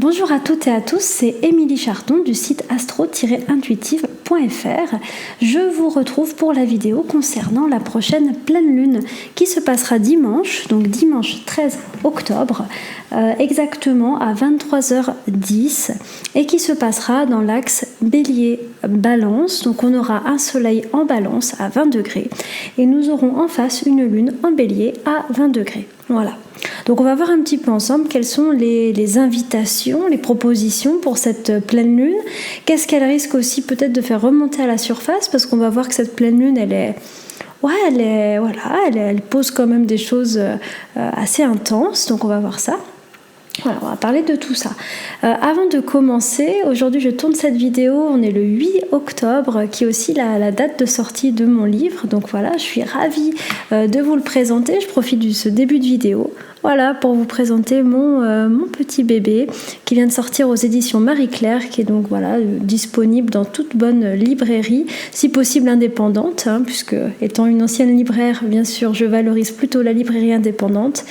Bonjour à toutes et à tous, c'est Émilie Chardon du site astro-intuitive.fr. Je vous retrouve pour la vidéo concernant la prochaine pleine lune qui se passera dimanche, donc dimanche 13 octobre, exactement à 23h10 et qui se passera dans l'axe Bélier-Balance. Donc on aura un soleil en Balance à 20 degrés et nous aurons en face une lune en Bélier à 20 degrés. Voilà. Donc on va voir un petit peu ensemble quelles sont les invitations, les propositions pour cette pleine lune. Qu'est-ce qu'elle risque aussi peut-être de faire remonter à la surface, parce qu'on va voir que cette pleine lune, elle pose quand même des choses assez intenses. Donc on va voir ça. Voilà, on va parler de tout ça. Avant de commencer, aujourd'hui je tourne cette vidéo, on est le 8 octobre, qui est aussi la date de sortie de mon livre. Donc voilà, je suis ravie de vous le présenter. Je profite de ce début de vidéo. Voilà, pour vous présenter mon petit bébé qui vient de sortir aux éditions Marie-Claire, qui est donc voilà disponible dans toute bonne librairie, si possible indépendante, puisque étant une ancienne libraire, bien sûr, je valorise plutôt la librairie indépendante.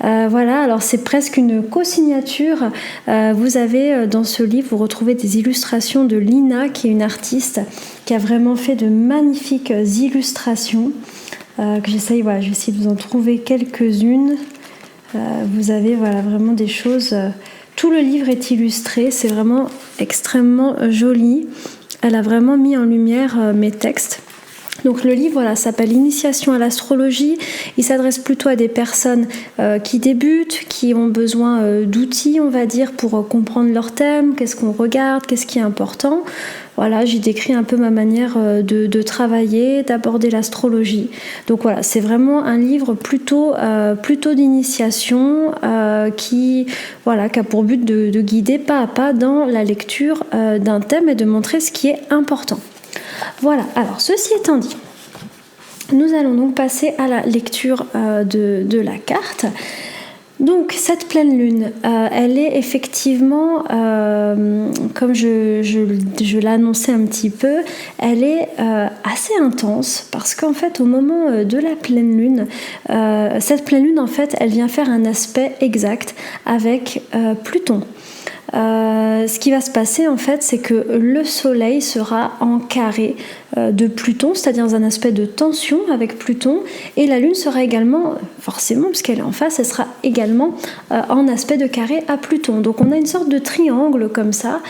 Voilà, alors c'est presque une co-signature. Vous avez dans ce livre, vous retrouvez des illustrations de Lina, qui est une artiste qui a vraiment fait de magnifiques illustrations. Que j'essaye, voilà, je vais essayer de vous en trouver quelques-unes. Vous avez voilà, vraiment des choses, tout le livre est illustré, c'est vraiment extrêmement joli. Elle a vraiment mis en lumière mes textes. Donc le livre voilà, s'appelle Initiation à l'astrologie. Il s'adresse plutôt à des personnes qui débutent, qui ont besoin d'outils, on va dire, pour comprendre leur thème, qu'est-ce qu'on regarde, qu'est-ce qui est important. Voilà, j'y décris un peu ma manière de travailler, d'aborder l'astrologie. Donc voilà, c'est vraiment un livre plutôt d'initiation qui a pour but de guider pas à pas dans la lecture d'un thème et de montrer ce qui est important. Voilà, alors ceci étant dit, nous allons donc passer à la lecture de la carte. Donc cette pleine lune, elle est effectivement, comme je l'annonçais un petit peu, elle est assez intense, parce qu'en fait au moment de la pleine lune, cette pleine lune en fait elle vient faire un aspect exact avec Pluton. Ce qui va se passer en fait, c'est que le soleil sera en carré de Pluton, c'est-à-dire dans un aspect de tension avec Pluton, et la lune sera également, forcément puisqu'elle est en face, elle sera également en aspect de carré à Pluton. Donc on a une sorte de triangle comme ça,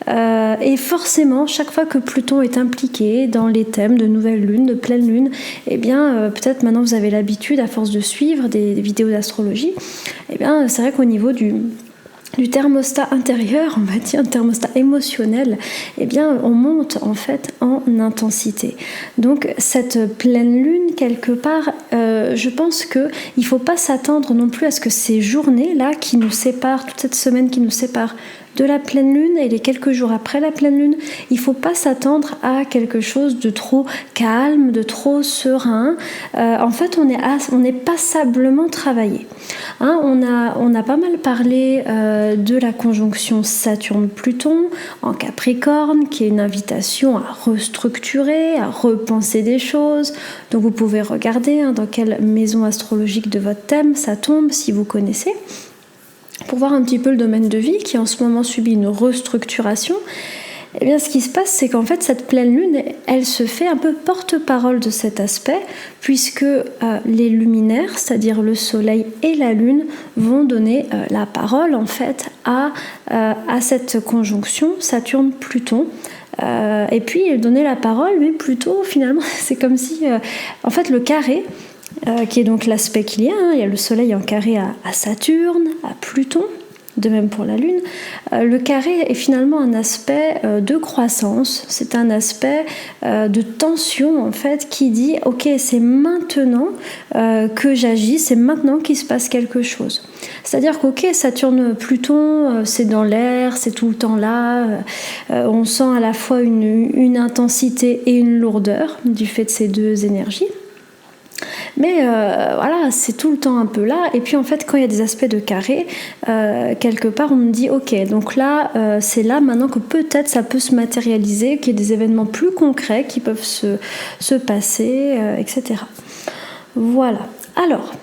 et forcément chaque fois que Pluton est impliqué dans les thèmes de nouvelle lune, de pleine lune, eh bien peut-être maintenant vous avez l'habitude à force de suivre des vidéos d'astrologie, eh bien c'est vrai qu'au niveau du thermostat intérieur, on va dire, un thermostat émotionnel, eh bien, on monte en fait en intensité. Donc, cette pleine lune, quelque part, je pense qu'il ne faut pas s'attendre non plus à ce que ces journées-là qui nous séparent, toute cette semaine qui nous sépare de la pleine lune et les quelques jours après la pleine lune, il ne faut pas s'attendre à quelque chose de trop calme, de trop serein. En fait, on est passablement travaillé. On a pas mal parlé de la conjonction Saturne-Pluton en Capricorne, qui est une invitation à restructurer, à repenser des choses. Donc vous pouvez regarder dans quelle maison astrologique de votre thème ça tombe, si vous connaissez, pour voir un petit peu le domaine de vie qui en ce moment subit une restructuration. Eh bien, ce qui se passe, c'est qu'en fait, cette pleine lune, elle se fait un peu porte-parole de cet aspect, puisque les luminaires, c'est-à-dire le soleil et la lune, vont donner la parole, en fait, à cette conjonction Saturne-Pluton. Et puis, donner la parole, mais plutôt, finalement, c'est comme si, en fait, le carré, qui est donc l'aspect qu'il y a, il y a le soleil en carré à Saturne, à Pluton, de même pour la lune. Le carré est finalement un aspect de croissance, c'est un aspect de tension en fait qui dit ok, c'est maintenant que j'agis, c'est maintenant qu'il se passe quelque chose. C'est-à-dire qu'ok, Saturne, Pluton, c'est dans l'air, c'est tout le temps là, on sent à la fois une intensité et une lourdeur du fait de ces deux énergies. Mais voilà, c'est tout le temps un peu là. Et puis en fait, quand il y a des aspects de carré, quelque part, on me dit ok, donc là, c'est là maintenant que peut-être ça peut se matérialiser, qu'il y ait des événements plus concrets qui peuvent se passer, etc. Voilà. Alors,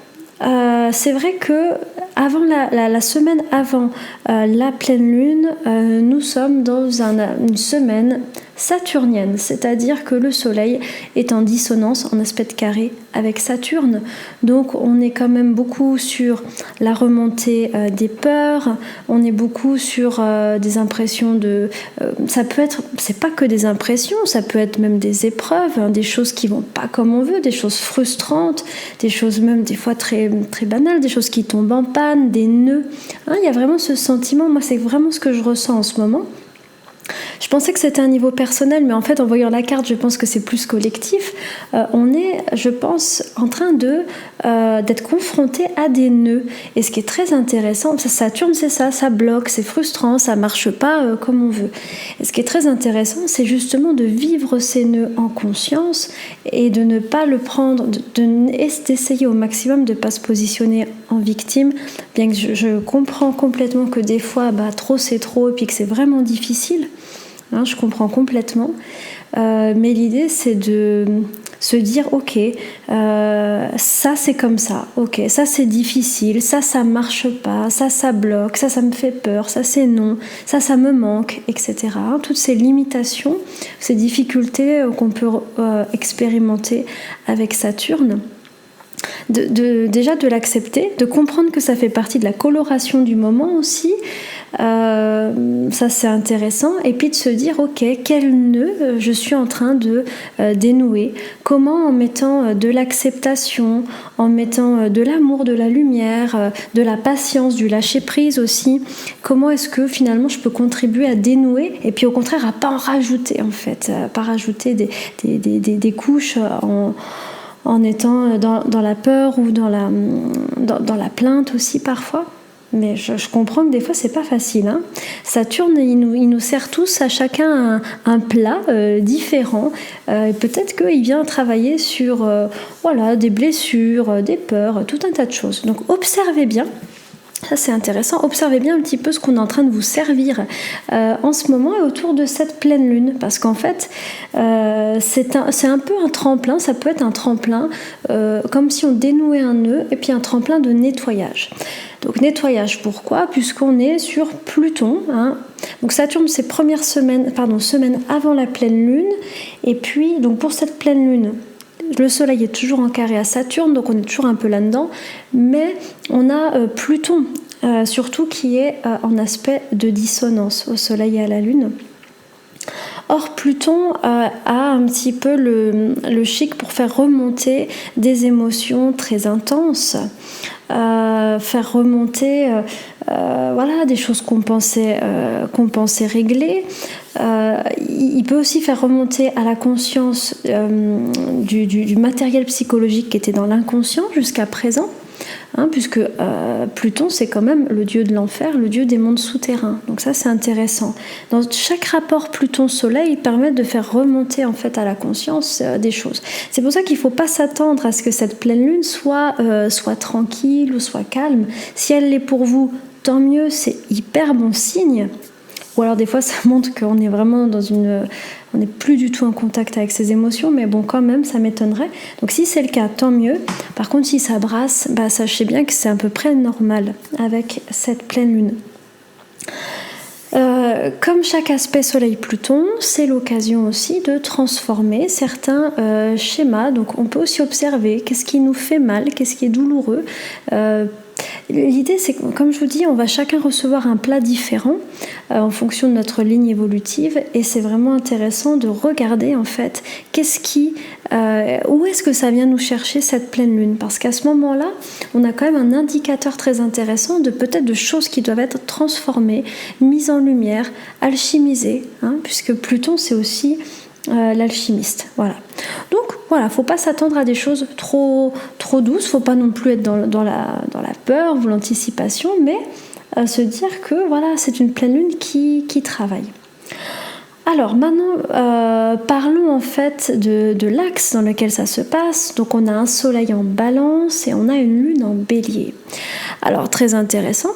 c'est vrai que avant la semaine avant la pleine lune, nous sommes dans une semaine saturnienne, c'est-à-dire que le soleil est en dissonance, en aspect de carré avec Saturne. Donc on est quand même beaucoup sur la remontée des peurs, on est beaucoup sur des impressions de... ça peut être, c'est pas que des impressions, ça peut être même des épreuves, hein, des choses qui vont pas comme on veut, des choses frustrantes, des choses même des fois très, très banales, des choses qui tombent en panne, des nœuds. Hein, il y a vraiment ce sentiment, moi c'est vraiment ce que je ressens en ce moment. Je pensais que c'était un niveau personnel, mais en fait, en voyant la carte, je pense que c'est plus collectif. On est, je pense, en train d'être confronté à des nœuds. Et ce qui est très intéressant, Saturne, c'est ça bloque, c'est frustrant, ça marche pas comme on veut. Et ce qui est très intéressant, c'est justement de vivre ces nœuds en conscience et de ne pas le prendre, d'essayer au maximum de ne pas se positionner en victime, bien que je comprends complètement que des fois, trop c'est trop, et puis que c'est vraiment difficile. Hein, je comprends complètement, mais l'idée c'est de se dire ok, ça c'est comme ça, ok, ça c'est difficile, ça marche pas, ça bloque, ça me fait peur, ça c'est non, ça me manque, etc. Toutes ces limitations, ces difficultés qu'on peut expérimenter avec Saturne. Déjà de l'accepter, de comprendre que ça fait partie de la coloration du moment aussi, ça c'est intéressant, et puis de se dire ok, quel nœud je suis en train de dénouer, comment en mettant de l'acceptation, en mettant de l'amour, de la lumière, de la patience, du lâcher prise aussi, comment est-ce que finalement je peux contribuer à dénouer, et puis au contraire à pas en rajouter en fait, à pas rajouter des couches en étant dans la peur ou dans la plainte aussi parfois. Mais je comprends que des fois c'est pas facile. Hein. Saturne, il nous sert tous à chacun un plat différent. Peut-être qu'il vient travailler sur des blessures, des peurs, tout un tas de choses. Donc observez bien. Ça c'est intéressant, observez bien un petit peu ce qu'on est en train de vous servir en ce moment et autour de cette pleine lune, parce qu'en fait c'est un peu un tremplin, ça peut être un tremplin comme si on dénouait un nœud et puis un tremplin de nettoyage. Donc nettoyage, pourquoi ? Puisqu'on est sur Pluton, hein. Donc Saturne c'est semaine avant la pleine lune, et puis donc pour cette pleine lune, le soleil est toujours en carré à Saturne, donc on est toujours un peu là-dedans, mais on a Pluton surtout qui est en aspect de dissonance au soleil et à la lune. Or Pluton a un petit peu le chic pour faire remonter des émotions très intenses, faire remonter des choses qu'on pensait régler. Il peut aussi faire remonter à la conscience du matériel psychologique qui était dans l'inconscient jusqu'à présent. Hein, puisque Pluton c'est quand même le dieu de l'enfer, le dieu des mondes souterrains. Donc ça c'est intéressant. Dans chaque rapport Pluton-Soleil, il permet de faire remonter en fait à la conscience des choses. C'est pour ça qu'il ne faut pas s'attendre à ce que cette pleine lune soit tranquille ou soit calme. Si elle l'est pour vous, tant mieux, c'est hyper bon signe. Ou alors des fois ça montre qu'on est vraiment on n'est plus du tout en contact avec ses émotions, mais bon quand même ça m'étonnerait. Donc si c'est le cas, tant mieux. Par contre si ça brasse, sachez bien que c'est à peu près normal avec cette pleine lune. Comme chaque aspect Soleil-Pluton, c'est l'occasion aussi de transformer certains schémas. Donc on peut aussi observer qu'est-ce qui nous fait mal, qu'est-ce qui est douloureux. L'idée, c'est que, comme je vous dis, on va chacun recevoir un plat différent en fonction de notre ligne évolutive, et c'est vraiment intéressant de regarder en fait où est-ce que ça vient nous chercher cette pleine lune, parce qu'à ce moment-là, on a quand même un indicateur très intéressant de peut-être de choses qui doivent être transformées, mises en lumière, alchimisées, hein, puisque Pluton c'est aussi l'alchimiste. Voilà. Donc voilà, faut pas s'attendre à des choses trop douces, faut pas non plus être dans la peur ou l'anticipation, mais se dire que voilà, c'est une pleine lune qui travaille. Alors maintenant, parlons en fait de l'axe dans lequel ça se passe. Donc on a un soleil en balance et on a une lune en bélier. Alors très intéressant.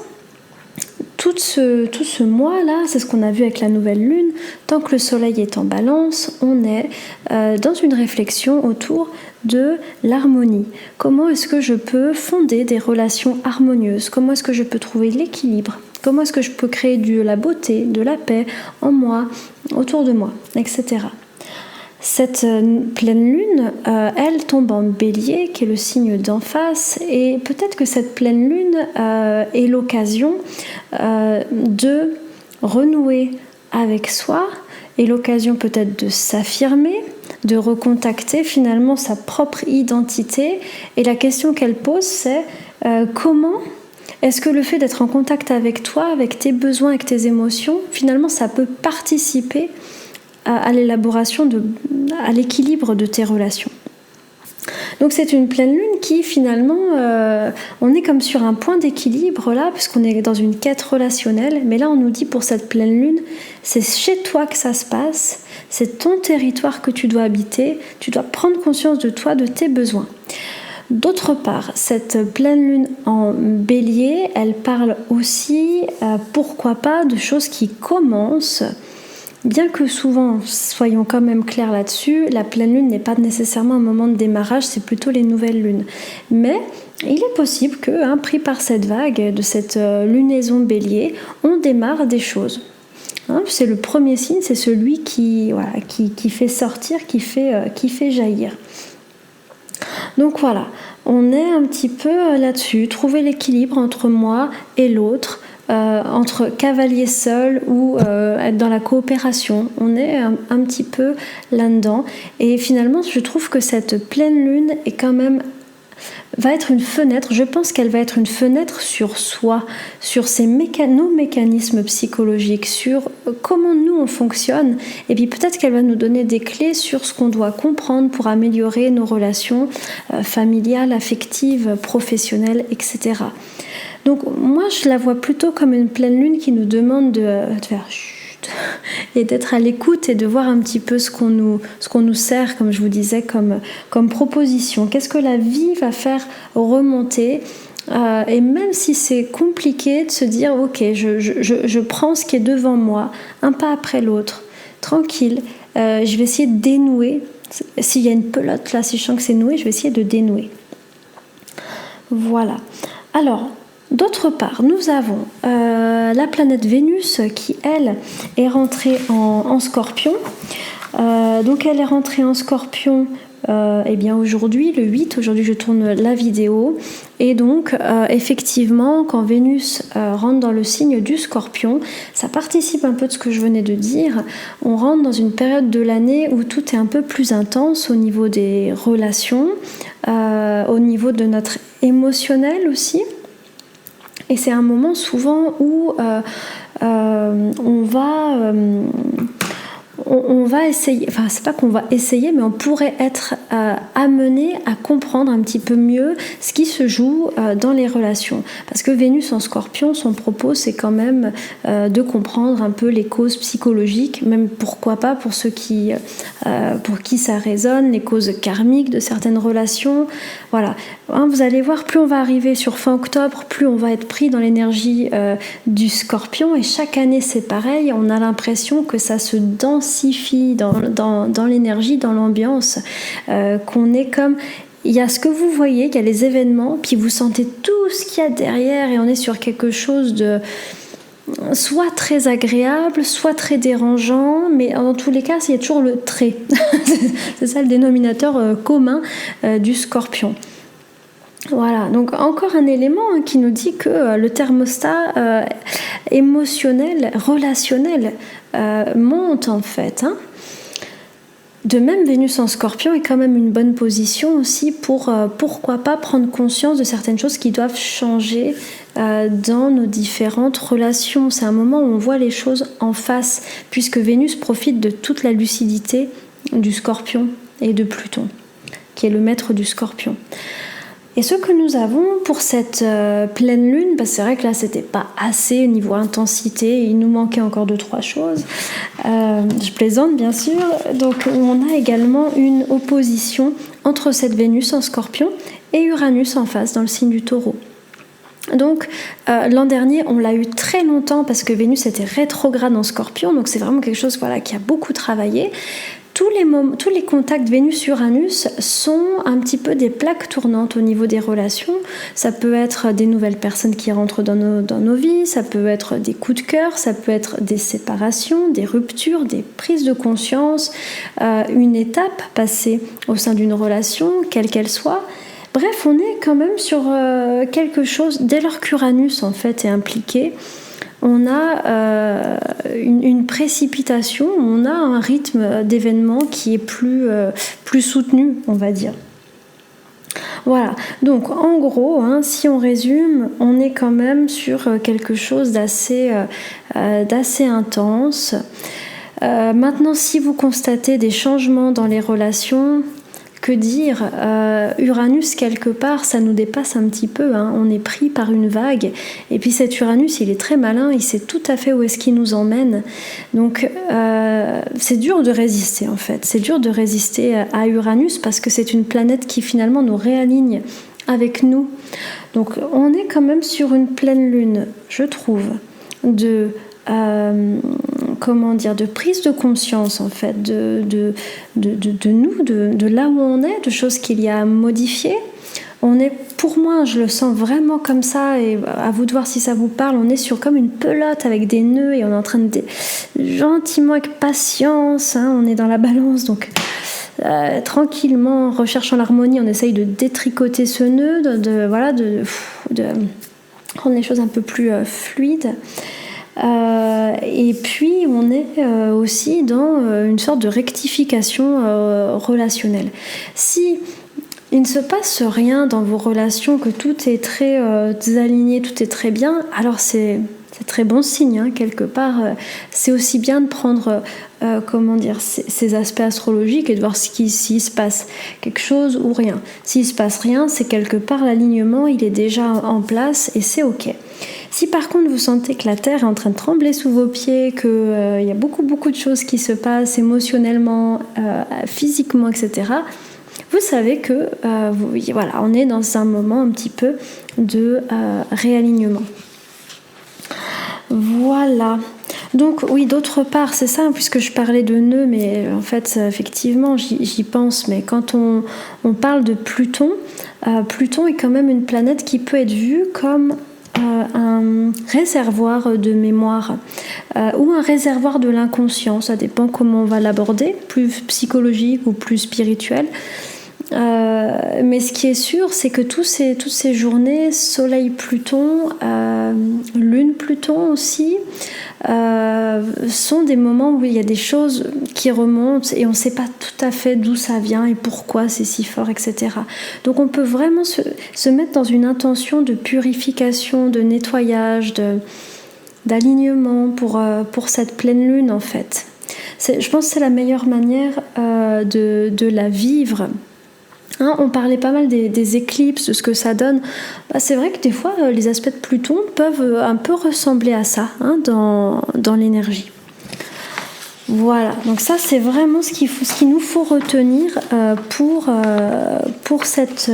Tout ce mois-là, c'est ce qu'on a vu avec la nouvelle lune, tant que le soleil est en balance, on est dans une réflexion autour de l'harmonie. Comment est-ce que je peux fonder des relations harmonieuses? Comment est-ce que je peux trouver l'équilibre? Comment est-ce que je peux créer de la beauté, de la paix en moi, autour de moi, etc. Cette pleine lune, elle tombe en Bélier, qui est le signe d'en face, et peut-être que cette pleine lune est l'occasion de renouer avec soi, et l'occasion peut-être de s'affirmer, de recontacter finalement sa propre identité. Et la question qu'elle pose, c'est comment est-ce que le fait d'être en contact avec toi, avec tes besoins, avec tes émotions, finalement ça peut participer à l'élaboration, à l'équilibre de tes relations. Donc c'est une pleine lune qui finalement, on est comme sur un point d'équilibre là, puisqu'on est dans une quête relationnelle, mais là on nous dit pour cette pleine lune, c'est chez toi que ça se passe, c'est ton territoire que tu dois habiter, tu dois prendre conscience de toi, de tes besoins. D'autre part, cette pleine lune en Bélier, elle parle aussi, pourquoi pas, de choses qui commencent. Bien que souvent, soyons quand même clairs là-dessus, la pleine lune n'est pas nécessairement un moment de démarrage, c'est plutôt les nouvelles lunes. Mais il est possible que, pris par cette vague, de cette lunaison Bélier, on démarre des choses. C'est le premier signe, c'est celui qui fait sortir, qui fait jaillir. Donc voilà, on est un petit peu là-dessus, trouver l'équilibre entre moi et l'autre, entre cavalier seul ou être dans la coopération. On est un petit peu là-dedans. Et finalement, je trouve que cette pleine lune est quand même va être une fenêtre, je pense qu'elle va être une fenêtre sur soi, sur nos mécanismes psychologiques, sur comment nous on fonctionne, et puis peut-être qu'elle va nous donner des clés sur ce qu'on doit comprendre pour améliorer nos relations familiales, affectives, professionnelles, etc. Donc moi je la vois plutôt comme une pleine lune qui nous demande de faire chut et d'être à l'écoute et de voir un petit peu ce qu'on nous sert, comme je vous disais, comme proposition. Qu'est-ce que la vie va faire remonter et même si c'est compliqué de se dire ok, je prends ce qui est devant moi, un pas après l'autre, tranquille, je vais essayer de dénouer. S'il y a une pelote là, si je sens que c'est noué, je vais essayer de dénouer. Voilà. Alors, d'autre part, nous avons la planète Vénus qui, elle, est rentrée en Scorpion. Donc, elle est rentrée en Scorpion aujourd'hui, le 8. Aujourd'hui, je tourne la vidéo. Et donc, effectivement, quand Vénus rentre dans le signe du Scorpion, ça participe un peu de ce que je venais de dire. On rentre dans une période de l'année où tout est un peu plus intense au niveau des relations, au niveau de notre émotionnel aussi. Et c'est un moment souvent où on va essayer, enfin c'est pas qu'on va essayer, mais on pourrait être amené à comprendre un petit peu mieux ce qui se joue dans les relations. Parce que Vénus en Scorpion, son propos c'est quand même de comprendre un peu les causes psychologiques, même pourquoi pas pour ceux pour qui ça résonne, les causes karmiques de certaines relations. Voilà, vous allez voir, plus on va arriver sur fin octobre, plus on va être pris dans l'énergie du Scorpion, et chaque année c'est pareil, on a l'impression que ça se densifie dans l'énergie, dans l'ambiance, qu'on est comme... Il y a ce que vous voyez, il y a les événements, puis vous sentez tout ce qu'il y a derrière, et on est sur quelque chose de soit très agréable, soit très dérangeant, mais dans tous les cas, il y a toujours le trait. C'est ça le dénominateur commun du Scorpion. Voilà, donc encore un élément qui nous dit que le thermostat émotionnel, relationnel monte en fait. De même, Vénus en Scorpion est quand même une bonne position aussi pour, pourquoi pas, prendre conscience de certaines choses qui doivent changer dans nos différentes relations. C'est un moment où on voit les choses en face, puisque Vénus profite de toute la lucidité du Scorpion et de Pluton, qui est le maître du Scorpion. Et ce que nous avons pour cette pleine lune, c'est vrai que là c'était pas assez au niveau intensité, il nous manquait encore 2-3 choses. Je plaisante bien sûr. Donc on a également une opposition entre cette Vénus en Scorpion et Uranus en face dans le signe du Taureau. Donc l'an dernier on l'a eu très longtemps parce que Vénus était rétrograde en Scorpion, donc c'est vraiment quelque chose qui a beaucoup travaillé. tous les contacts Vénus-Uranus sont un petit peu des plaques tournantes au niveau des relations. Ça peut être des nouvelles personnes qui rentrent dans nos vies, ça peut être des coups de cœur, ça peut être des séparations, des ruptures, des prises de conscience, une étape passée au sein d'une relation, quelle qu'elle soit. Bref, on est quand même sur quelque chose, dès lors qu'Uranus en fait est impliqué, on a une précipitation, on a un rythme d'événements qui est plus soutenu, on va dire. Voilà, donc en gros, si on résume, on est quand même sur quelque chose d'assez intense. Maintenant, si vous constatez des changements dans les relations, que dire, Uranus quelque part ça nous dépasse un petit peu, on est pris par une vague et puis cet Uranus il est très malin, il sait tout à fait où est-ce qu'il nous emmène, donc c'est dur de résister en fait, c'est dur de résister à Uranus parce que c'est une planète qui finalement nous réaligne avec nous, donc on est quand même sur une pleine lune, je trouve, de prise de conscience en fait de nous, de là où on est, de choses qu'il y a à modifier. On est, pour moi, je le sens vraiment comme ça, et à vous de voir si ça vous parle, on est sur comme une pelote avec des nœuds et on est en train de gentiment, avec patience, on est dans la balance, donc tranquillement, en recherchant l'harmonie, on essaye de détricoter ce nœud, de rendre les choses un peu plus fluides. Et puis on est aussi dans une sorte de rectification relationnelle. Si il ne se passe rien dans vos relations, que tout est très aligné, tout est très bien, alors c'est très bon signe, quelque part. C'est aussi bien de prendre ces aspects astrologiques et de voir s'il se passe quelque chose ou rien. S'il se passe rien, c'est quelque part l'alignement, il est déjà en place et c'est ok. Si par contre vous sentez que la Terre est en train de trembler sous vos pieds, qu'il y a beaucoup de choses qui se passent émotionnellement, physiquement, etc., vous savez que on est dans un moment un petit peu de réalignement. Voilà. Donc oui, d'autre part, c'est ça, puisque je parlais de nœuds, mais en fait, effectivement, j'y pense, mais quand on parle de Pluton, Pluton est quand même une planète qui peut être vue comme un réservoir de mémoire ou un réservoir de l'inconscient, ça dépend comment on va l'aborder, plus psychologique ou plus spirituel. Mais ce qui est sûr, c'est que toutes ces journées, Soleil Pluton, Lune Pluton aussi, sont des moments où il y a des choses qui remontent et on ne sait pas tout à fait d'où ça vient et pourquoi c'est si fort, etc. Donc on peut vraiment se mettre dans une intention de purification, de nettoyage, d'alignement pour cette pleine lune en fait. Je pense que c'est la meilleure manière de la vivre. On parlait pas mal des éclipses, de ce que ça donne. C'est vrai que des fois, les aspects de Pluton peuvent un peu ressembler à ça dans l'énergie. Voilà, donc ça c'est vraiment ce qu'il nous faut retenir pour cette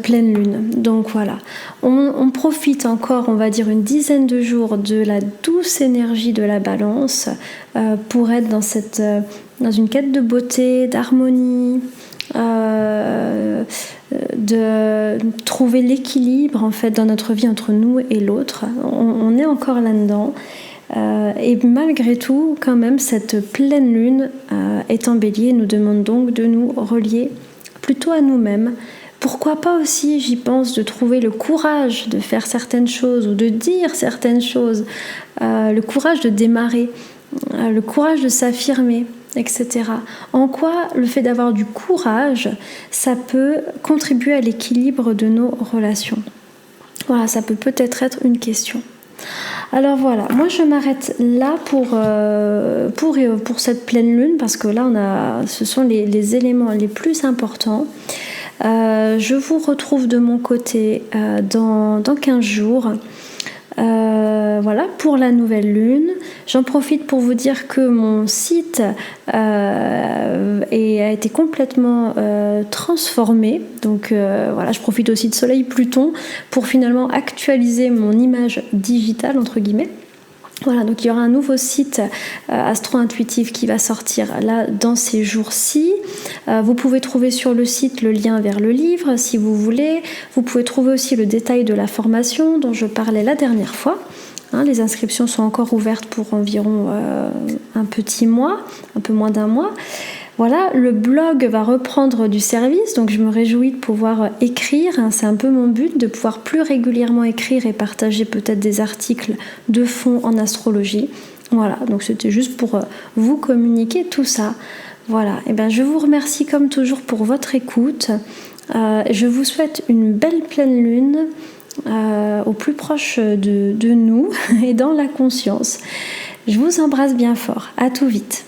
pleine lune. Donc voilà, on profite encore, on va dire, une dizaine de jours de la douce énergie de la Balance pour être dans une quête de beauté, d'harmonie, de trouver l'équilibre en fait dans notre vie entre nous et l'autre. On est encore là-dedans. Et malgré tout, quand même, cette pleine lune étant Bélier nous demande donc de nous relier plutôt à nous-mêmes. Pourquoi pas aussi, j'y pense, de trouver le courage de faire certaines choses ou de dire certaines choses, le courage de démarrer, le courage de s'affirmer, etc. En quoi le fait d'avoir du courage, ça peut contribuer à l'équilibre de nos relations. Voilà, ça peut peut-être être une question. Alors voilà, moi je m'arrête là pour cette pleine lune parce que là ce sont les éléments les plus importants. Je vous retrouve de mon côté dans 15 jours. Voilà pour la nouvelle lune. J'en profite pour vous dire que mon site a été complètement transformé. Donc voilà, je profite aussi de Soleil Pluton pour finalement actualiser mon image digitale entre guillemets. Voilà, donc il y aura un nouveau site Astro-Intuitif qui va sortir là dans ces jours-ci. Vous pouvez trouver sur le site le lien vers le livre si vous voulez. Vous pouvez trouver aussi le détail de la formation dont je parlais la dernière fois. Les inscriptions sont encore ouvertes pour environ un petit mois, un peu moins d'un mois. Voilà, le blog va reprendre du service, donc je me réjouis de pouvoir écrire. C'est un peu mon but, de pouvoir plus régulièrement écrire et partager peut-être des articles de fond en astrologie. Voilà, donc c'était juste pour vous communiquer tout ça. Voilà, et bien je vous remercie comme toujours pour votre écoute. Je vous souhaite une belle pleine lune au plus proche de nous et dans la conscience. Je vous embrasse bien fort. À tout vite.